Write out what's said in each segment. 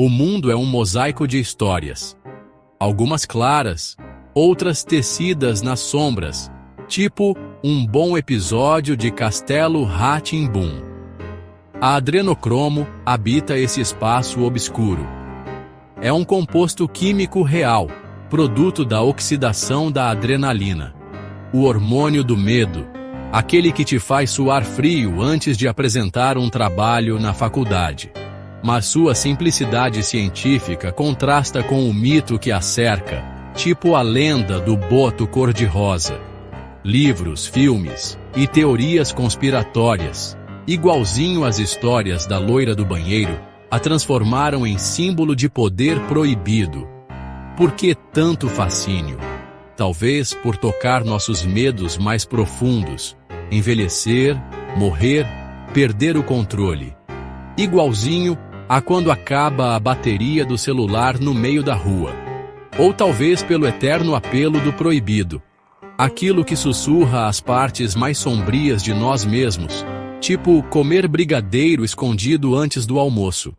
O mundo é um mosaico de histórias. Algumas claras, outras tecidas nas sombras, tipo um bom episódio de Castelo Rá-Tim-Bum. A adrenocromo habita esse espaço obscuro. É um composto químico real, produto da oxidação da adrenalina. O hormônio do medo, aquele que te faz suar frio antes de apresentar um trabalho na faculdade. Mas sua simplicidade científica contrasta com o mito que a cerca, tipo a lenda do boto cor-de-rosa. Livros, filmes e teorias conspiratórias, igualzinho às histórias da loira do banheiro, a transformaram em símbolo de poder proibido. Por que tanto fascínio? Talvez por tocar nossos medos mais profundos, envelhecer, morrer, perder o controle. Igualzinho a quando acaba a bateria do celular no meio da rua. Ou talvez pelo eterno apelo do proibido. Aquilo que sussurra as partes mais sombrias de nós mesmos, tipo comer brigadeiro escondido antes do almoço.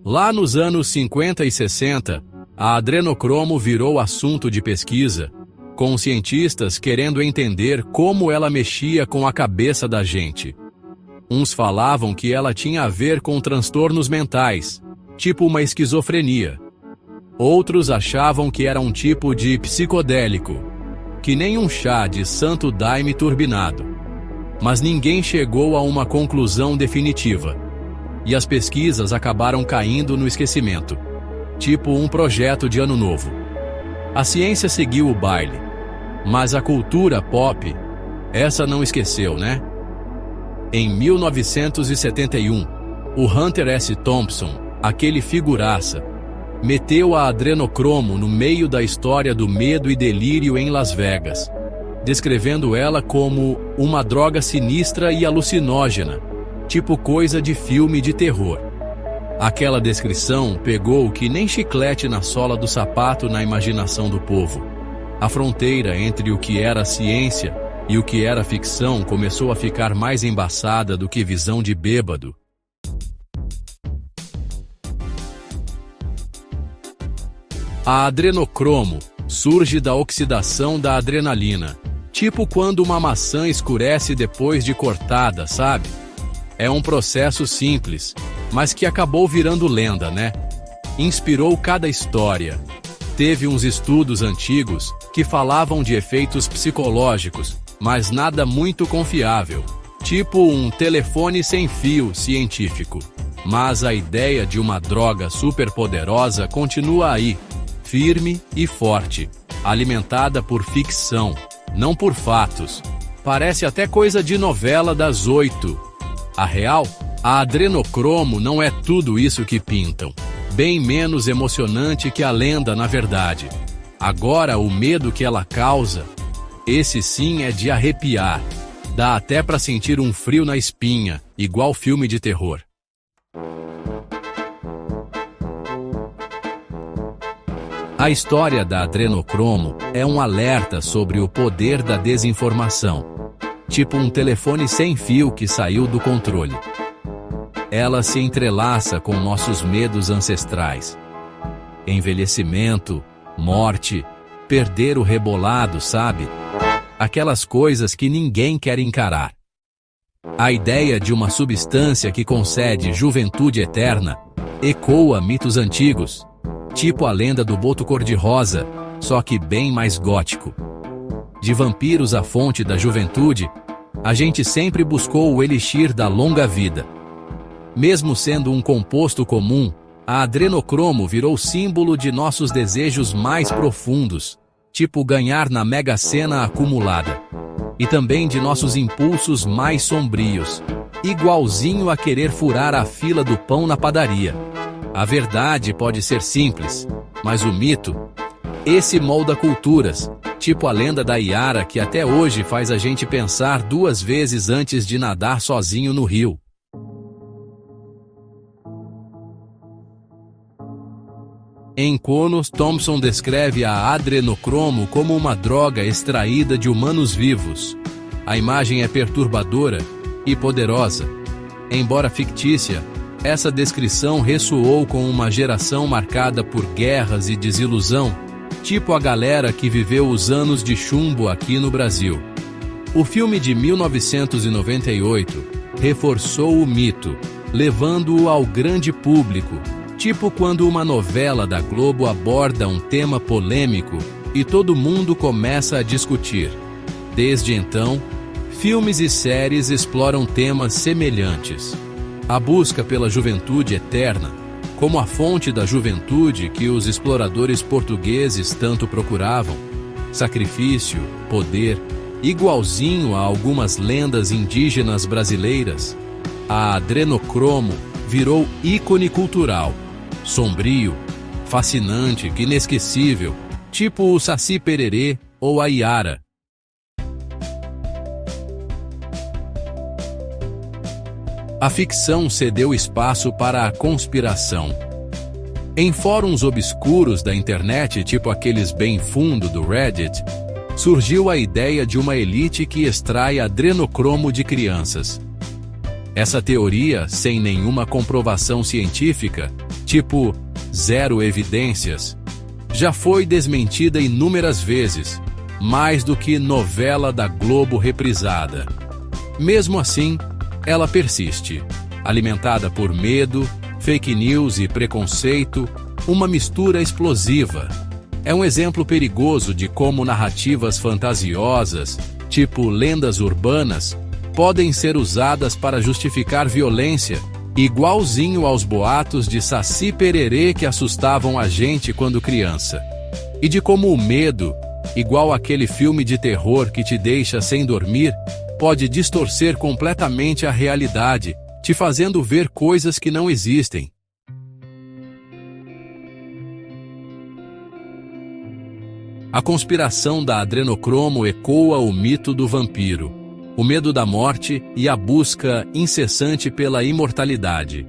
Lá nos anos 50 e 60, a adrenocromo virou assunto de pesquisa, com cientistas querendo entender como ela mexia com a cabeça da gente. Uns falavam que ela tinha a ver com transtornos mentais, tipo uma esquizofrenia. Outros achavam que era um tipo de psicodélico, que nem um chá de santo daime turbinado. Mas ninguém chegou a uma conclusão definitiva. E as pesquisas acabaram caindo no esquecimento, tipo um projeto de ano novo. A ciência seguiu o baile, mas a cultura pop, essa não esqueceu, né? Em 1971, o Hunter S. Thompson, aquele figuraça, meteu a adrenocromo no meio da história do medo e delírio em Las Vegas, descrevendo ela como uma droga sinistra e alucinógena, tipo coisa de filme de terror. Aquela descrição pegou que nem chiclete na sola do sapato na imaginação do povo. A fronteira entre o que era ciência e o que era ficção começou a ficar mais embaçada do que visão de bêbado. A adrenocromo surge da oxidação da adrenalina, tipo quando uma maçã escurece depois de cortada, sabe? É um processo simples, mas que acabou virando lenda, né? Inspirou cada história. Teve uns estudos antigos que falavam de efeitos psicológicos, mas nada muito confiável, tipo um telefone sem fio científico. Mas a ideia de uma droga superpoderosa continua aí, firme e forte, alimentada por ficção, não por fatos. Parece até coisa de novela das 8. A real, a adrenocromo não é tudo isso que pintam. Bem menos emocionante que a lenda, na verdade. Agora, o medo que ela causa, esse sim é de arrepiar. Dá até pra sentir um frio na espinha, igual filme de terror. A história da adrenocromo é um alerta sobre o poder da desinformação. Tipo um telefone sem fio que saiu do controle. Ela se entrelaça com nossos medos ancestrais. Envelhecimento, morte, perder o rebolado, sabe? Aquelas coisas que ninguém quer encarar. A ideia de uma substância que concede juventude eterna ecoa mitos antigos, tipo a lenda do boto cor-de-rosa, só que bem mais gótico. De vampiros à fonte da juventude, a gente sempre buscou o elixir da longa vida. Mesmo sendo um composto comum, a adrenocromo virou símbolo de nossos desejos mais profundos, tipo ganhar na Mega Sena acumulada. E também de nossos impulsos mais sombrios, igualzinho a querer furar a fila do pão na padaria. A verdade pode ser simples, mas o mito, esse molda culturas, tipo a lenda da Iara que até hoje faz a gente pensar 2 vezes antes de nadar sozinho no rio. Em Conos, Thompson descreve a adrenocromo como uma droga extraída de humanos vivos. A imagem é perturbadora, e poderosa. Embora fictícia, essa descrição ressoou com uma geração marcada por guerras e desilusão, tipo a galera que viveu os anos de chumbo aqui no Brasil. O filme de 1998 reforçou o mito, levando-o ao grande público, tipo quando uma novela da Globo aborda um tema polêmico e todo mundo começa a discutir. Desde então, filmes e séries exploram temas semelhantes. A busca pela juventude eterna, como a fonte da juventude que os exploradores portugueses tanto procuravam, sacrifício, poder, igualzinho a algumas lendas indígenas brasileiras, a adrenocromo virou ícone cultural, sombrio, fascinante, inesquecível, tipo o Saci Pererê ou a Iara. A ficção cedeu espaço para a conspiração. Em fóruns obscuros da internet, tipo aqueles bem fundo do Reddit, surgiu a ideia de uma elite que extrai adrenocromo de crianças. Essa teoria, sem nenhuma comprovação científica, tipo zero evidências, já foi desmentida inúmeras vezes, mais do que novela da Globo reprisada. Mesmo assim, ela persiste, alimentada por medo, fake news e preconceito, uma mistura explosiva. É um exemplo perigoso de como narrativas fantasiosas, tipo lendas urbanas, podem ser usadas para justificar violência, igualzinho aos boatos de Saci Pererê que assustavam a gente quando criança. E de como o medo, igual aquele filme de terror que te deixa sem dormir, pode distorcer completamente a realidade, te fazendo ver coisas que não existem. A conspiração da adrenocromo ecoa o mito do vampiro, o medo da morte e a busca incessante pela imortalidade.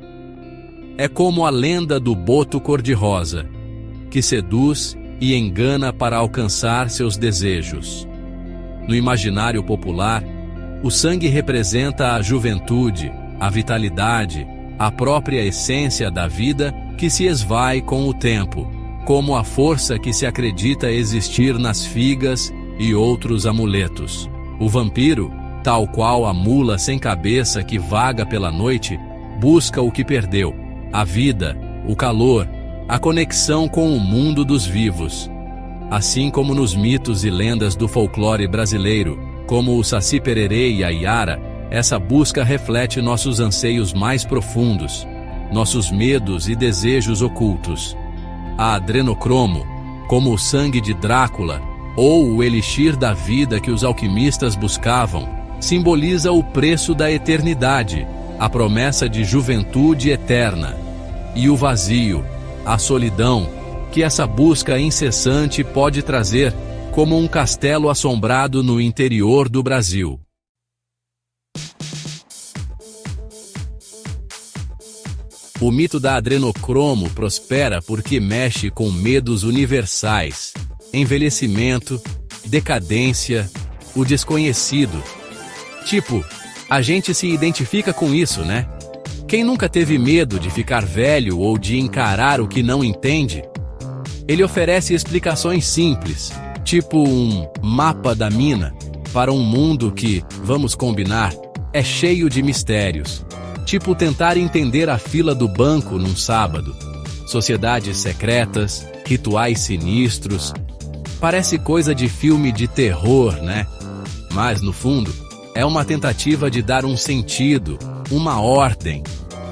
É como a lenda do boto cor-de-rosa, que seduz e engana para alcançar seus desejos. No imaginário popular, o sangue representa a juventude, a vitalidade, a própria essência da vida que se esvai com o tempo, como a força que se acredita existir nas figas e outros amuletos. O vampiro, tal qual a mula sem cabeça que vaga pela noite, busca o que perdeu: a vida, o calor, a conexão com o mundo dos vivos. Assim como nos mitos e lendas do folclore brasileiro, como o Saci Pererê e a Iara, essa busca reflete nossos anseios mais profundos, nossos medos e desejos ocultos. A adrenocromo, como o sangue de Drácula, ou o elixir da vida que os alquimistas buscavam, simboliza o preço da eternidade, a promessa de juventude eterna, e o vazio, a solidão, que essa busca incessante pode trazer, como um castelo assombrado no interior do Brasil. O mito da adrenocromo prospera porque mexe com medos universais: envelhecimento, decadência, o desconhecido. Tipo, a gente se identifica com isso, né? Quem nunca teve medo de ficar velho ou de encarar o que não entende? Ele oferece explicações simples, tipo um mapa da mina, para um mundo que, vamos combinar, é cheio de mistérios. Tipo tentar entender a fila do banco num sábado. Sociedades secretas, rituais sinistros. Parece coisa de filme de terror, né? Mas, no fundo, é uma tentativa de dar um sentido, uma ordem,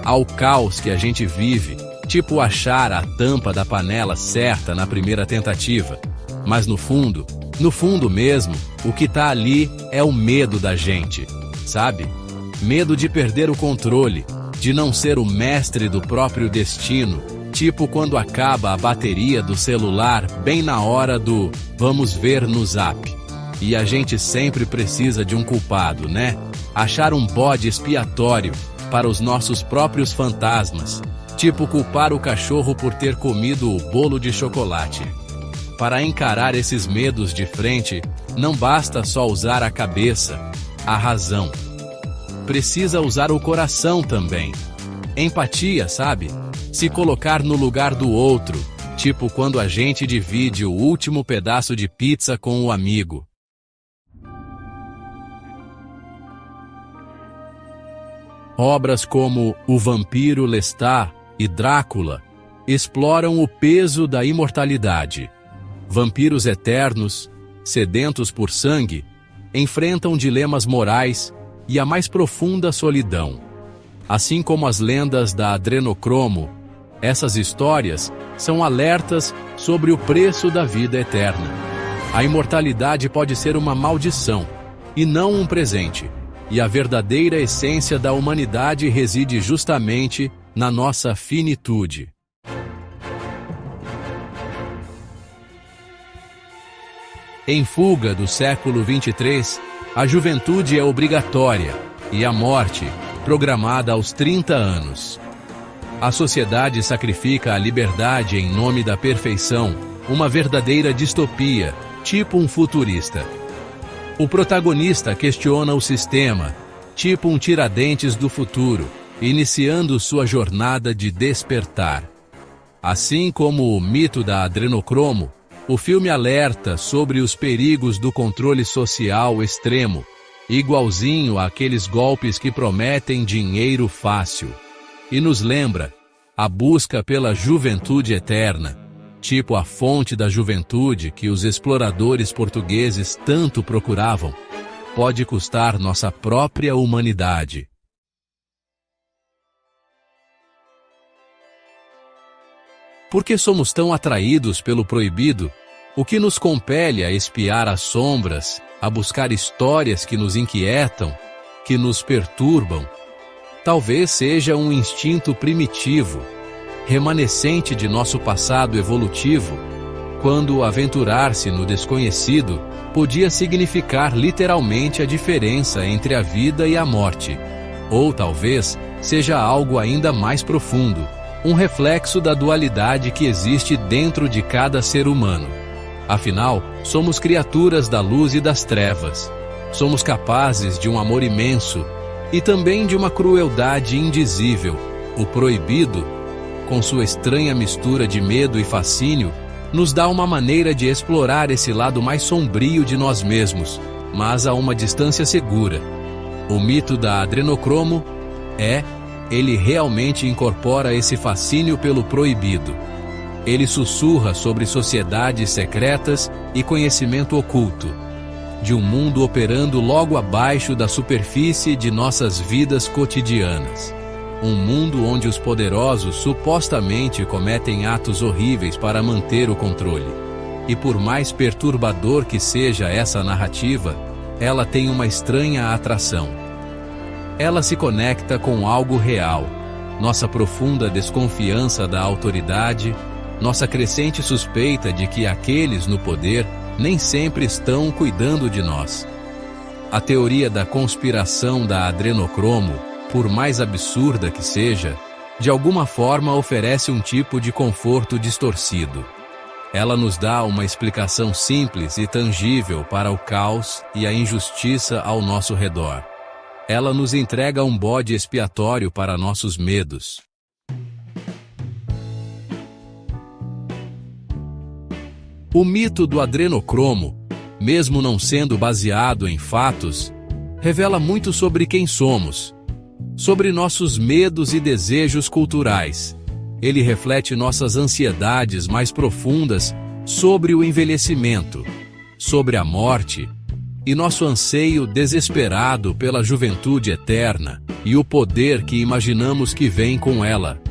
ao caos que a gente vive. Tipo achar a tampa da panela certa na primeira tentativa. Mas no fundo mesmo, o que tá ali é o medo da gente, sabe? Medo de perder o controle, de não ser o mestre do próprio destino, tipo quando acaba a bateria do celular bem na hora do vamos ver no Zap. E a gente sempre precisa de um culpado, né? Achar um bode expiatório para os nossos próprios fantasmas, tipo culpar o cachorro por ter comido o bolo de chocolate. Para encarar esses medos de frente, não basta só usar a cabeça, a razão. precisa usar o coração também. Empatia, sabe? Se colocar no lugar do outro, tipo quando a gente divide o último pedaço de pizza com o amigo. Obras como O Vampiro Lestat e Drácula exploram o peso da imortalidade. Vampiros eternos, sedentos por sangue, enfrentam dilemas morais e a mais profunda solidão. Assim como as lendas da Adrenocromo, essas histórias são alertas sobre o preço da vida eterna. A imortalidade pode ser uma maldição, e não um presente, e a verdadeira essência da humanidade reside justamente na nossa finitude. Em Fuga, do século 23, a juventude é obrigatória e a morte, programada aos 30 anos. A sociedade sacrifica a liberdade em nome da perfeição, uma verdadeira distopia, tipo um futurista. O protagonista questiona o sistema, tipo um Tiradentes do futuro, iniciando sua jornada de despertar. Assim como o mito da Adrenocromo, o filme alerta sobre os perigos do controle social extremo, igualzinho àqueles golpes que prometem dinheiro fácil. E nos lembra a busca pela juventude eterna, tipo a fonte da juventude que os exploradores portugueses tanto procuravam, pode custar nossa própria humanidade. Por que somos tão atraídos pelo proibido? O que nos compele a espiar as sombras, a buscar histórias que nos inquietam, que nos perturbam? Talvez seja um instinto primitivo, remanescente de nosso passado evolutivo, quando aventurar-se no desconhecido podia significar literalmente a diferença entre a vida e a morte. Ou talvez seja algo ainda mais profundo, um reflexo da dualidade que existe dentro de cada ser humano. Afinal, somos criaturas da luz e das trevas. Somos capazes de um amor imenso e também de uma crueldade indizível. O proibido, com sua estranha mistura de medo e fascínio, nos dá uma maneira de explorar esse lado mais sombrio de nós mesmos, mas a uma distância segura. O mito da Adrenocromo ele realmente incorpora esse fascínio pelo proibido. Ele sussurra sobre sociedades secretas e conhecimento oculto, de um mundo operando logo abaixo da superfície de nossas vidas cotidianas. Um mundo onde os poderosos supostamente cometem atos horríveis para manter o controle. E por mais perturbador que seja essa narrativa, ela tem uma estranha atração. Ela se conecta com algo real, nossa profunda desconfiança da autoridade, nossa crescente suspeita de que aqueles no poder nem sempre estão cuidando de nós. A teoria da conspiração da Adrenocromo, por mais absurda que seja, de alguma forma oferece um tipo de conforto distorcido. Ela nos dá uma explicação simples e tangível para o caos e a injustiça ao nosso redor. Ela nos entrega um bode expiatório para nossos medos. O mito do Adrenocromo, mesmo não sendo baseado em fatos, revela muito sobre quem somos, sobre nossos medos e desejos culturais. Ele reflete nossas ansiedades mais profundas sobre o envelhecimento, sobre a morte e nosso anseio desesperado pela juventude eterna e o poder que imaginamos que vem com ela.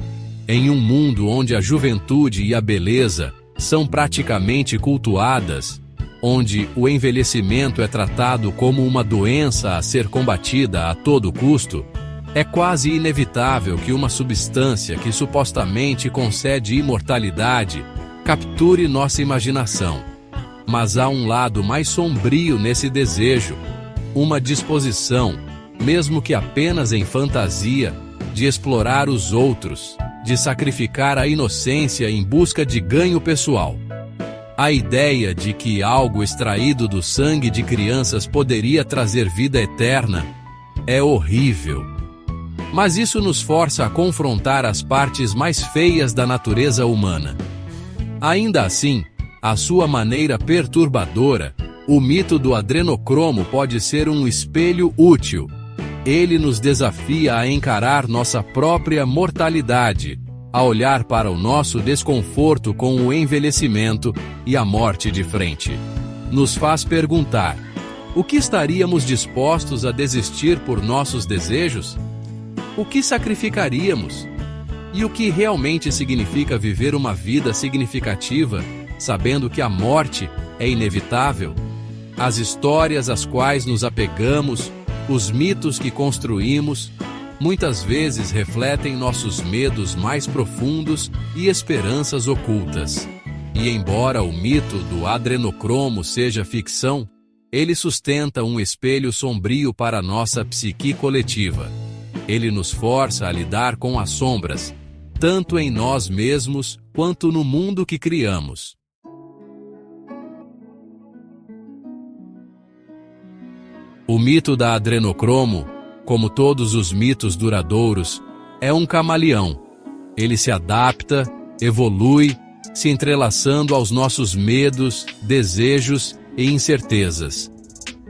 Em um mundo onde a juventude e a beleza são praticamente cultuadas, onde o envelhecimento é tratado como uma doença a ser combatida a todo custo, é quase inevitável que uma substância que supostamente concede imortalidade capture nossa imaginação. Mas há um lado mais sombrio nesse desejo, uma disposição, mesmo que apenas em fantasia, de explorar os outros, de sacrificar a inocência em busca de ganho pessoal. A ideia de que algo extraído do sangue de crianças poderia trazer vida eterna É horrível. Mas isso nos força a confrontar as partes mais feias da natureza humana. Ainda assim, à sua maneira perturbadora, o mito do adrenocromo pode ser um espelho útil. Ele nos desafia a encarar nossa própria mortalidade, a olhar para o nosso desconforto com o envelhecimento e a morte de frente. Nos faz perguntar: o que estaríamos dispostos a desistir por nossos desejos? O que sacrificaríamos? E o que realmente significa viver uma vida significativa, sabendo que a morte é inevitável? As histórias às quais nos apegamos, os mitos que construímos, muitas vezes refletem nossos medos mais profundos e esperanças ocultas. E embora o mito do adrenocromo seja ficção, ele sustenta um espelho sombrio para a nossa psique coletiva. Ele nos força a lidar com as sombras, tanto em nós mesmos quanto no mundo que criamos. O mito da adrenocromo, como todos os mitos duradouros, é um camaleão. Ele se adapta, evolui, se entrelaçando aos nossos medos, desejos e incertezas.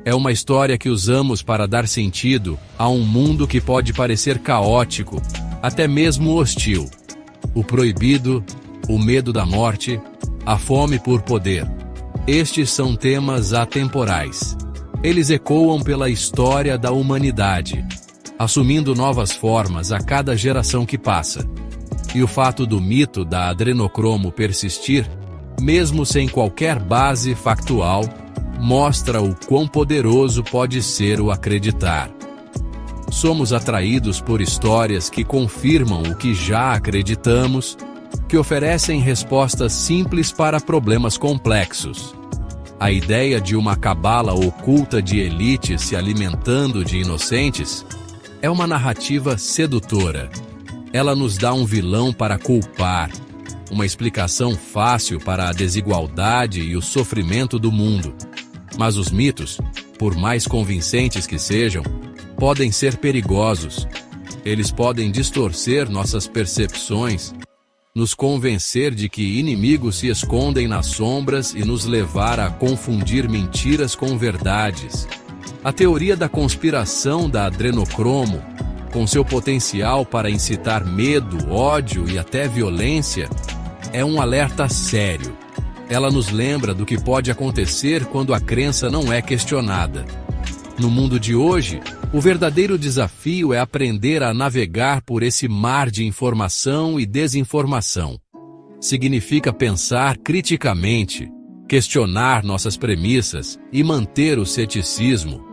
É uma história que usamos para dar sentido a um mundo que pode parecer caótico, até mesmo hostil. O proibido, o medo da morte, a fome por poder. Estes são temas atemporais. Eles ecoam pela história da humanidade, assumindo novas formas a cada geração que passa. E o fato do mito da adrenocromo persistir, mesmo sem qualquer base factual, mostra o quão poderoso pode ser o acreditar. Somos atraídos por histórias que confirmam o que já acreditamos, que oferecem respostas simples para problemas complexos. A ideia de uma cabala oculta de elites se alimentando de inocentes é uma narrativa sedutora. Ela nos dá um vilão para culpar, uma explicação fácil para a desigualdade e o sofrimento do mundo. Mas os mitos, por mais convincentes que sejam, podem ser perigosos. Eles podem distorcer nossas percepções, nos convencer de que inimigos se escondem nas sombras e nos levar a confundir mentiras com verdades. A teoria da conspiração da adrenocromo, com seu potencial para incitar medo, ódio e até violência, é um alerta sério. Ela nos lembra do que pode acontecer quando a crença não é questionada. No mundo de hoje, o verdadeiro desafio é aprender a navegar por esse mar de informação e desinformação. Significa pensar criticamente, questionar nossas premissas e manter o ceticismo,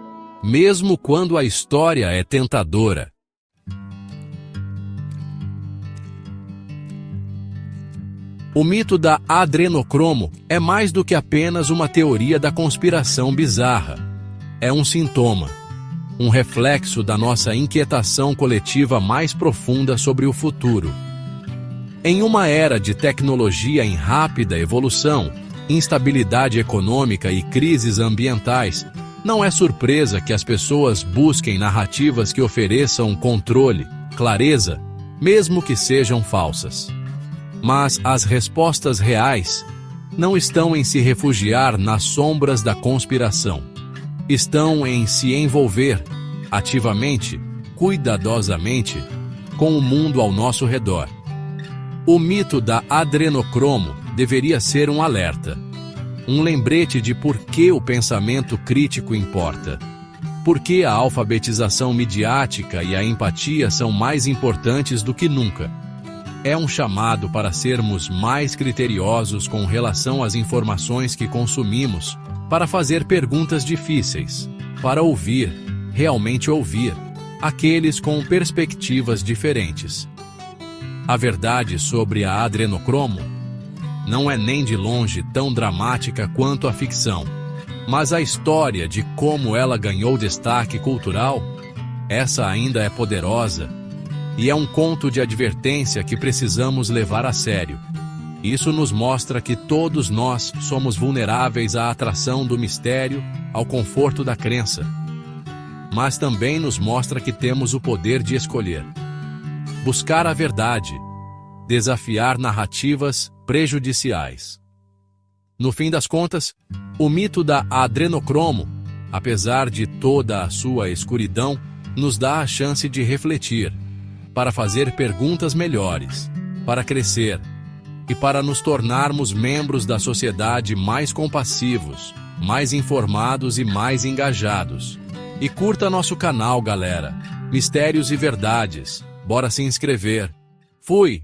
mesmo quando a história é tentadora. O mito da adrenocromo é mais do que apenas uma teoria da conspiração bizarra. É um sintoma, um reflexo da nossa inquietação coletiva mais profunda sobre o futuro. Em uma era de tecnologia em rápida evolução, instabilidade econômica e crises ambientais, não é surpresa que as pessoas busquem narrativas que ofereçam controle, clareza, mesmo que sejam falsas. Mas as respostas reais não estão em se refugiar nas sombras da conspiração. Estão em se envolver, ativamente, cuidadosamente, com o mundo ao nosso redor. O mito da adrenocromo deveria ser um alerta, um lembrete de por que o pensamento crítico importa, por que a alfabetização midiática e a empatia são mais importantes do que nunca. É um chamado para sermos mais criteriosos com relação às informações que consumimos, para fazer perguntas difíceis, para ouvir, realmente ouvir, aqueles com perspectivas diferentes. A verdade sobre a adrenocromo não é nem de longe tão dramática quanto a ficção, mas a história de como ela ganhou destaque cultural, essa ainda é poderosa, e é um conto de advertência que precisamos levar a sério. Isso nos mostra que todos nós somos vulneráveis à atração do mistério, ao conforto da crença. mas também nos mostra que temos o poder de escolher. Buscar a verdade, desafiar narrativas prejudiciais. No fim das contas, o mito da adrenocromo, apesar de toda a sua escuridão, nos dá a chance de refletir, para fazer perguntas melhores, para crescer e para nos tornarmos membros da sociedade mais compassivos, mais informados e mais engajados. E curta nosso canal, galera. Mistérios e Verdades. Bora se inscrever. Fui!